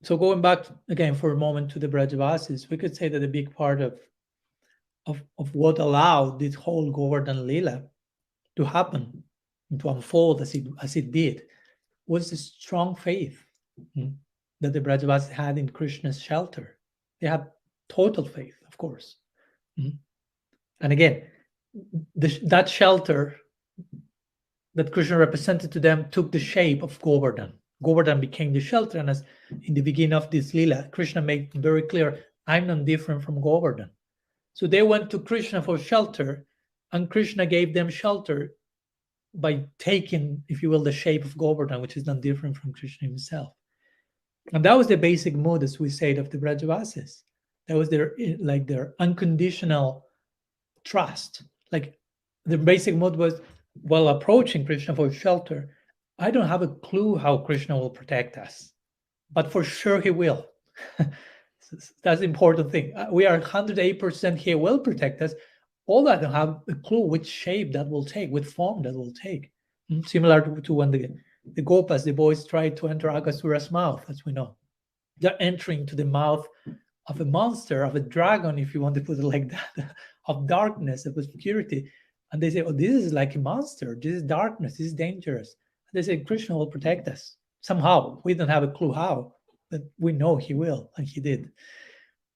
So going back again for a moment to the Vrajavasis, we could say that a big part of what allowed this whole Govardhan Lila to happen, to unfold as it did, was the strong faith that the Vrajavasis had in Krishna's shelter. They had total faith, of course. And again, that shelter that Krishna represented to them took the shape of Govardhan. Govardhan became the shelter, and as in the beginning of this Lila, Krishna made very clear, I'm not different from Govardhan. So they went to Krishna for shelter, and Krishna gave them shelter by taking, if you will, the shape of Govardhan, which is not different from Krishna himself. And that was the basic mood, as we said, of the Vrajavasis. That was their unconditional trust. Like the basic mood was, while approaching Krishna for shelter, I don't have a clue how Krishna will protect us, but for sure he will. That's the important thing. We are 108% he will protect us. All I don't have a clue which shape that will take, which form that will take. Similar to when the Gopas, the boys, tried to enter Aghasura's mouth, as we know. They're entering to the mouth of a monster, of a dragon, if you want to put it like that, of darkness, of obscurity. And they say, oh, this is like a monster. This is darkness. This is dangerous. And they say, Krishna will protect us. Somehow. We don't have a clue how, but we know he will, and he did.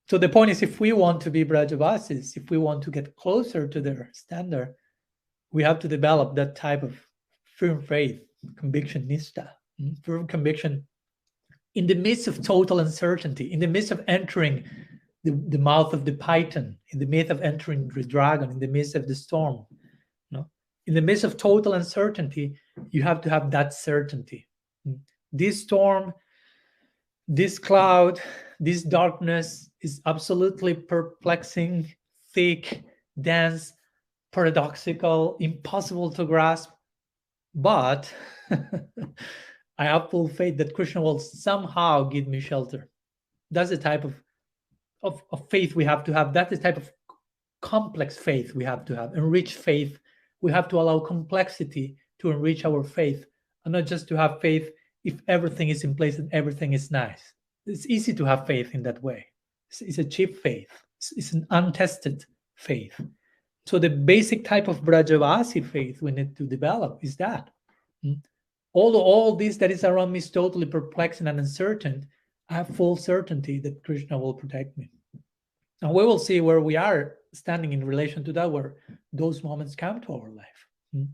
So the point is, if we want to be Vrajavasis, if we want to get closer to their standard, we have to develop that type of firm faith, conviction, nishta, firm conviction in the midst of total uncertainty, in the midst of entering the mouth of the python, in the midst of entering the dragon, in the midst of the storm. In the midst of total uncertainty, you have to have that certainty. This storm, this cloud, this darkness is absolutely perplexing, thick, dense, paradoxical, impossible to grasp. But I have full faith that Krishna will somehow give me shelter. That's the type of faith we have to have. That's the type of complex faith we have to have, enriched faith. We have to allow complexity to enrich our faith, and not just to have faith if everything is in place and everything is nice. It's easy to have faith in that way. It's a cheap faith. It's an untested faith. So the basic type of Vrajavasi faith we need to develop is that. Although all this that is around me is totally perplexing and uncertain, I have full certainty that Krishna will protect me. And we will see where we are standing in relation to that, where those moments come to our life.